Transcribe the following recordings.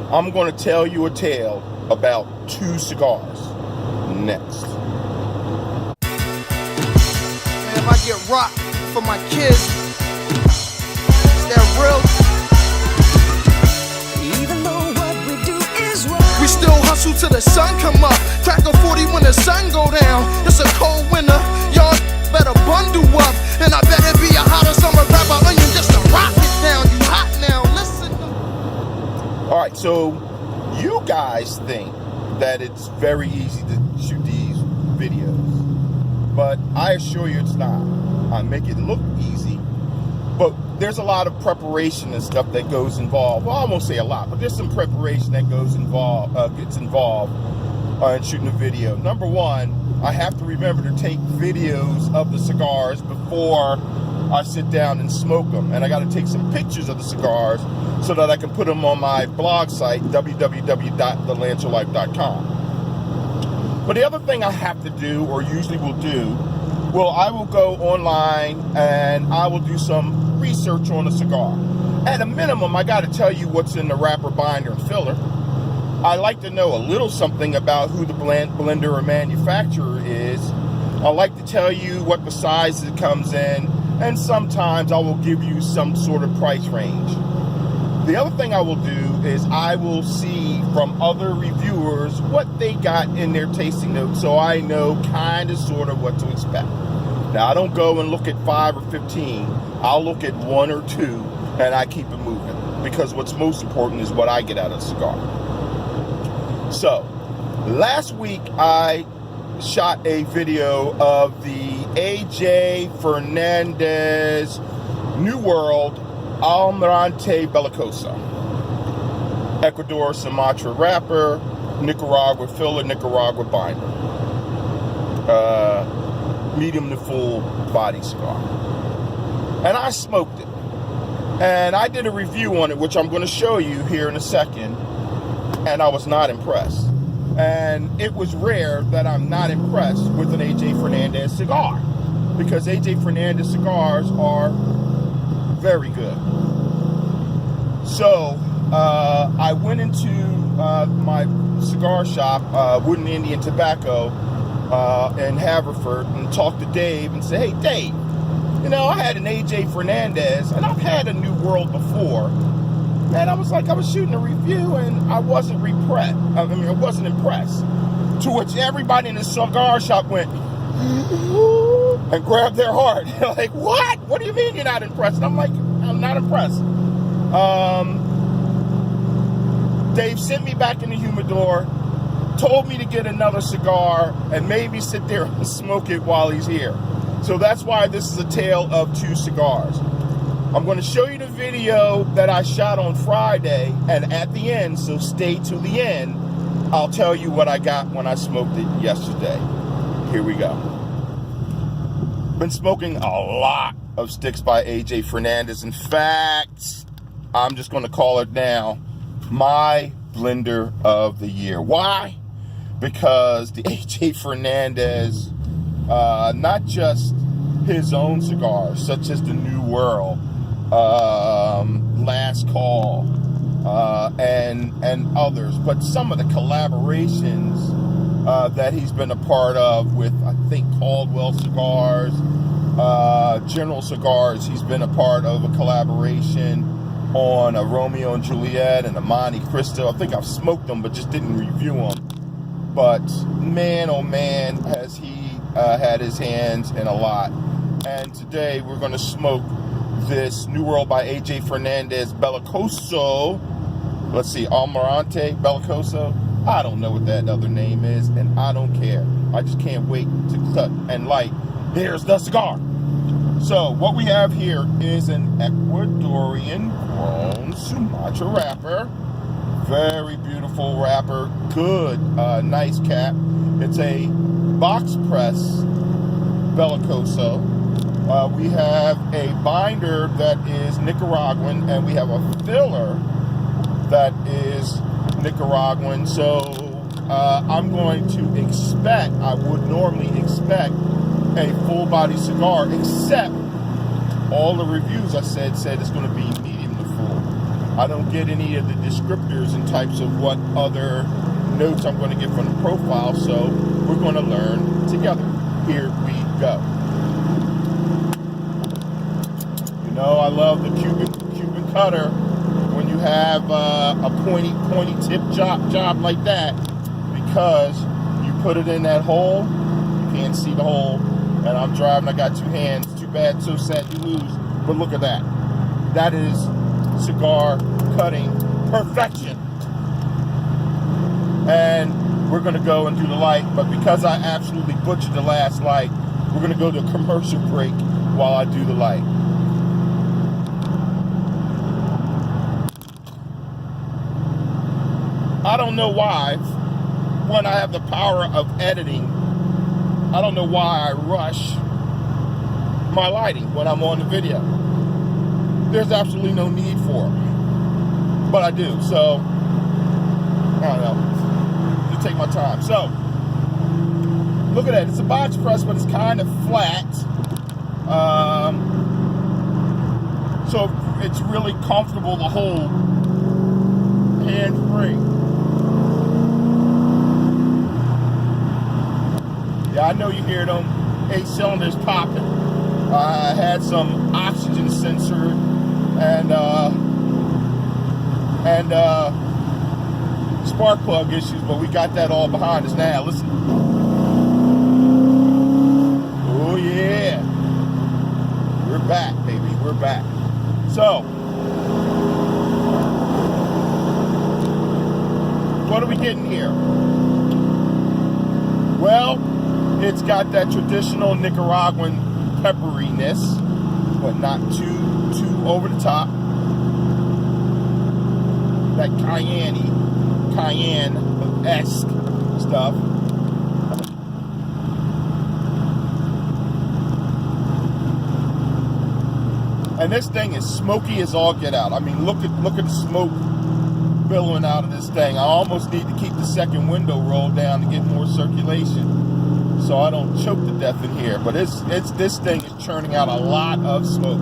I'm going to tell you a tale about 2 cigars next. If I get rocked for my kids, is that real? Even though what we do is wrong, We still hustle till the sun come up. Crack a 40 when the sun go down. It's a cold winter, y'all better bundle up. And I better be a hotter summer rapper onion just to rock it down. You hot now, listen. Alright, so you guys think that it's very easy to shoot these videos, but I assure you it's not. I make it look easy, but there's a lot of preparation and stuff that goes involved. Well, I won't say a lot, but there's some preparation that gets involved in shooting a video. Number one, I have to remember to take videos of the cigars before I sit down and smoke them. And I got to take some pictures of the cigars so that I can put them on my blog site, www.thelancerlife.com. But the other thing I have to do, or usually will do, I will go online and I will do some research on a cigar. At a minimum, I got to tell you what's in the wrapper, binder, and filler. I like to know a little something about who the blender or manufacturer is. I like to tell you what the size it comes in, and sometimes I will give you some sort of price range. The other thing I will do is I will see from other reviewers what they got in their tasting notes, so I know kind of sort of what to expect. Now, I don't go and look at 5 or 15. I'll look at 1 or 2, and I keep it moving, because what's most important is what I get out of the cigar. So, last week I shot a video of the AJ Fernandez New World Almirante Bellicoso. Ecuador Sumatra wrapper, Nicaragua filler, Nicaragua binder. Medium to full body cigar. And I smoked it. And I did a review on it, which I'm going to show you here in a second. And I was not impressed. And it was rare that I'm not impressed with an AJ Fernandez cigar, because AJ Fernandez cigars are very good. So I went into my cigar shop, Wooden Indian Tobacco in Haverford, and talked to Dave and said, "Hey Dave, you know, I had an AJ Fernandez and I've had a New World before." And I was shooting a review and I wasn't impressed. To which everybody in the cigar shop went and grabbed their heart. Like, what? What do you mean you're not impressed? And I'm like, I'm not impressed. Dave sent me back in the humidor, told me to get another cigar and maybe sit there and smoke it while he's here. So that's why this is a tale of 2 cigars. I'm going to show you the video that I shot on Friday, and at the end, so stay to the end, I'll tell you what I got when I smoked it yesterday. Here we go. Been smoking a lot of sticks by AJ Fernandez. In fact, I'm just going to call it now my blender of the year. Why? Because the AJ Fernandez, not just his own cigars, such as the New World, Last Call, and others, but some of the collaborations that he's been a part of with, I think, Caldwell Cigars, General Cigars. He's been a part of a collaboration on a Romeo and Juliet and a Monte Cristo. I think I've smoked them, but just didn't review them. But man, oh man, has he had his hands in a lot. And today we're going to smoke this New World by AJ Fernandez Bellicoso. Let's see, Almirante Bellicoso. I don't know what that other name is, and I don't care. I just can't wait to cut and light. Here's the cigar. So what we have here is an Ecuadorian grown Sumatra wrapper. Very beautiful wrapper. Good, nice cap. It's a box press Bellicoso. We have a binder that is Nicaraguan, and we have a filler that is Nicaraguan. So I'm going to expect, I would normally expect a full body cigar, except all the reviews I said it's going to be medium to full. I don't get any of the descriptors and types of what other notes I'm going to get from the profile, so we're going to learn together. Here we go. You know, I love the Cuban cutter when you have a pointy tip job like that, because you put it in that hole, you can't see the hole, and I'm driving, I got two hands, too bad, so sad you lose, but look at that. That is cigar cutting perfection. And we're going to go and do the light, but because I absolutely butchered the last light, we're going to go to a commercial break while I do the light. I don't know why, when I have the power of editing, I don't know why I rush my lighting when I'm on the video. There's absolutely no need for it, but I do, so I don't know, just take my time. So look at that, it's a box press, but it's kind of flat, so it's really comfortable to hold hand-free. Yeah, I know you hear them 8 cylinders popping. I had some oxygen sensor and spark plug issues, but we got that all behind us now. Listen. Oh yeah, we're back, baby. We're back. So, what are we getting here? Well, it's got that traditional Nicaraguan pepperiness, but not too over the top. That cayenne-esque stuff. And this thing is smoky as all get out. I mean, look at the smoke billowing out of this thing. I almost need to keep the second window rolled down to get more circulation, so I don't choke to death in here. But this thing is churning out a lot of smoke.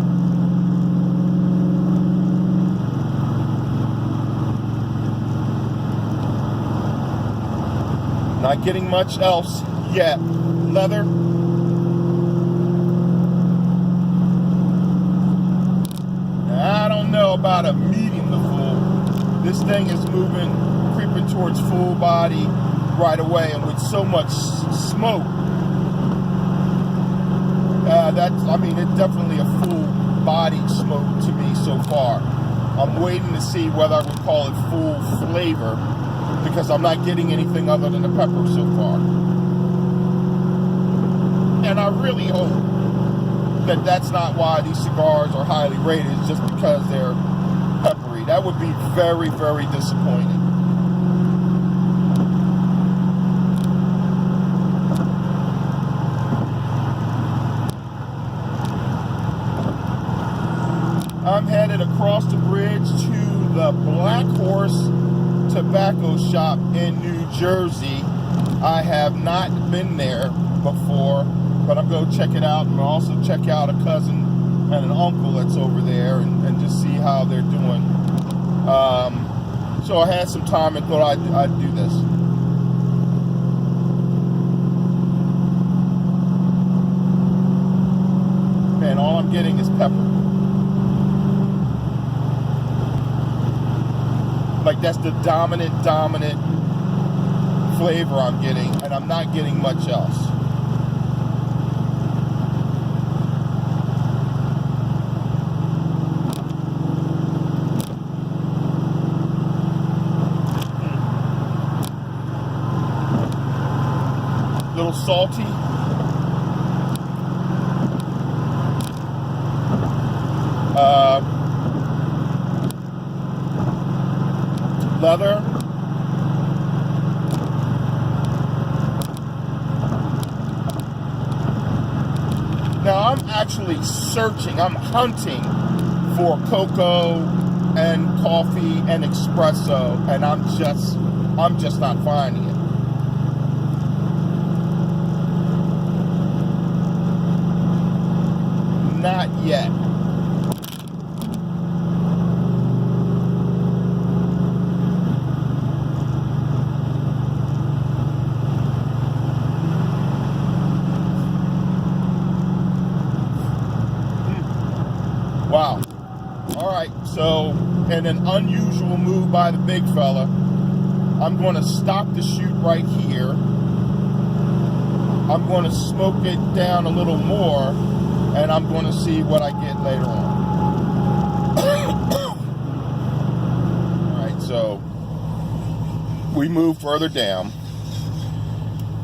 Not getting much else yet. Leather. I don't know about a medium to full. This thing is moving, creeping towards full body right away, and with so much smoke, it's definitely a full body smoke to me so far. I'm waiting to see whether I would call it full flavor, because I'm not getting anything other than the pepper so far. And I really hope that that's not why these cigars are highly rated, it's just because they're peppery. That would be very, very disappointing. I'm headed across the bridge to the Black Horse Tobacco Shop in New Jersey. I have not been there before, but I'm going to check it out, and also check out a cousin and an uncle that's over there, and just see how they're doing. So I had some time and thought I'd do this. Man, all I'm getting is pepper. Like, that's the dominant flavor I'm getting, and I'm not getting much else. A little salty. Leather. Now I'm actually searching, I'm hunting for cocoa and coffee and espresso, and I'm just not finding it. Not yet. in an unusual move by the big fella, I'm going to stop the shoot right here. I'm going to smoke it down a little more, and I'm going to see what I get later on. All right, so we move further down.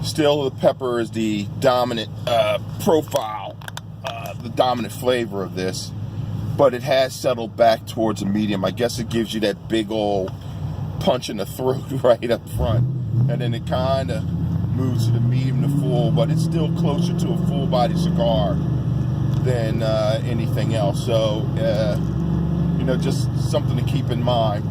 Still, the pepper is the dominant profile, the dominant flavor of this, but it has settled back towards a medium. I guess it gives you that big old punch in the throat right up front, and then it kind of moves to the medium to full, but it's still closer to a full body cigar than anything else. So, just something to keep in mind.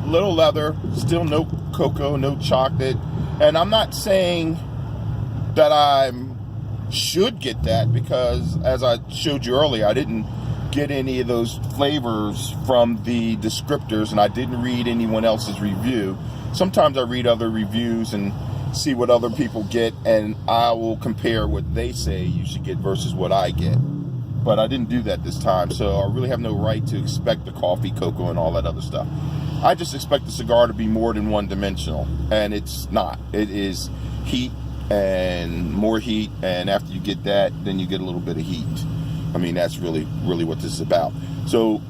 Little leather, still no cocoa, no chocolate, and I'm not saying that I should get that, because as I showed you earlier, I didn't get any of those flavors from the descriptors, and I didn't read anyone else's review. Sometimes I read other reviews and see what other people get, and I will compare what they say you should get versus what I get. But I didn't do that this time, so I really have no right to expect the coffee, cocoa, and all that other stuff. I just expect the cigar to be more than one-dimensional, and it's not. It is heat and more heat, and after you get that, then you get a little bit of heat. I mean, that's really what this is about. So,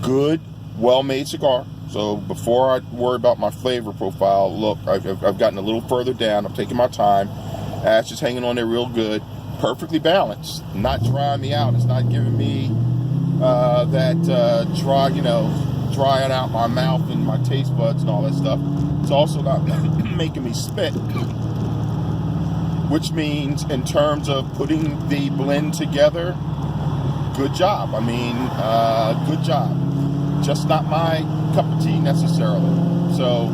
good, well-made cigar. So before I worry about my flavor profile, look, I've gotten a little further down. I'm taking my time. Ash is hanging on there real good. Perfectly balanced. Not drying me out. It's not giving me that drying out my mouth and my taste buds and all that stuff. It's also not making me spit, which means in terms of putting the blend together, good job. I mean, good job. Just not my cup of tea necessarily. So,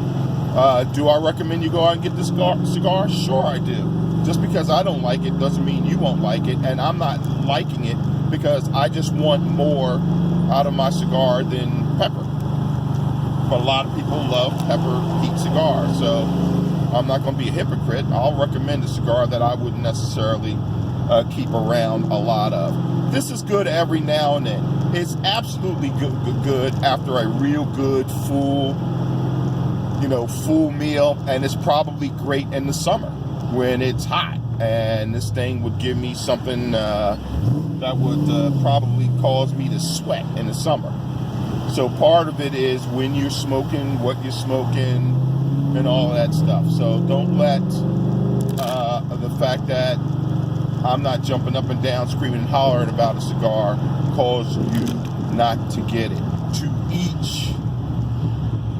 do I recommend you go out and get this cigar? Sure I do. Just because I don't like it doesn't mean you won't like it, and I'm not liking it because I just want more out of my cigar than pepper. But a lot of people love pepper heat cigars, so I'm not going to be a hypocrite. I'll recommend a cigar that I wouldn't necessarily keep around a lot of. This is good every now and then. It's absolutely good after a real good full meal, and it's probably great in the summer when it's hot, and this thing would give me something that would probably cause me to sweat in the summer. So part of it is when you're smoking, what you're smoking, and all that stuff. So don't let the fact that I'm not jumping up and down, screaming and hollering about a cigar cause you not to get it. To each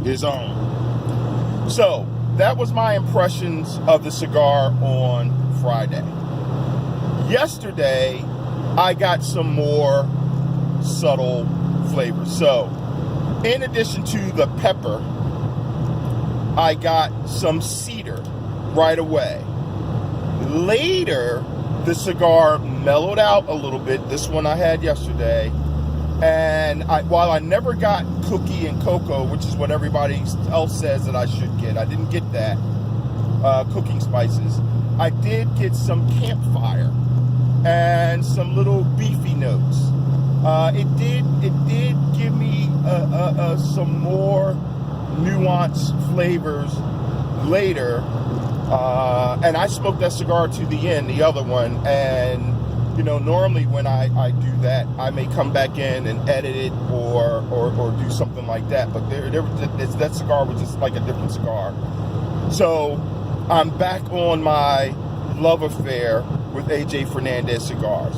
his own. So that was my impressions of the cigar on Friday. Yesterday, I got some more subtle flavors. So, in addition to the pepper, I got some cedar right away. Later, the cigar mellowed out a little bit. This one I had yesterday. And while I never got cookie and cocoa, which is what everybody else says that I should get, I didn't get that, cooking spices. I did get some campfire and some little beefy notes. It did give me some more nuanced flavors later. And I smoked that cigar to the end, the other one, and normally when I do that, I may come back in and edit it or do something like that. But that cigar was just like a different cigar. So I'm back on my love affair with AJ Fernandez cigars.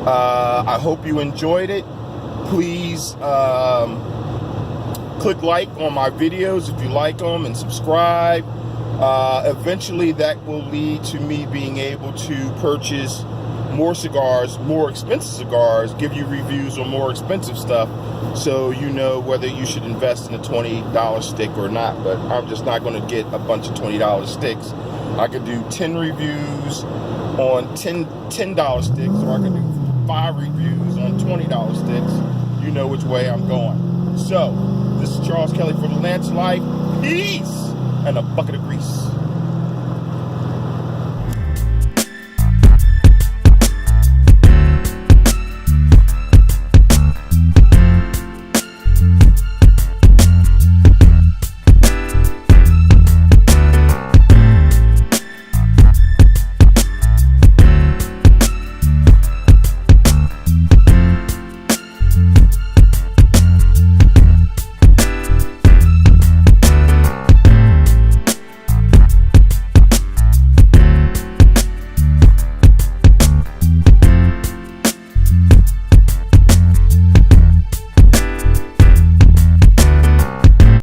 I hope you enjoyed it. Please click like on my videos if you like them, and subscribe. Eventually that will lead to me being able to purchase more cigars, more expensive cigars, give you reviews on more expensive stuff, so you know whether you should invest in a $20 stick or not. But I'm just not going to get a bunch of $20 sticks. I could do 10 reviews on $10 sticks, or I could do 5 reviews on $20 sticks. You know which way I'm going. So, this is Charles Kelly for The Lance Life. Peace! And a bucket of grease.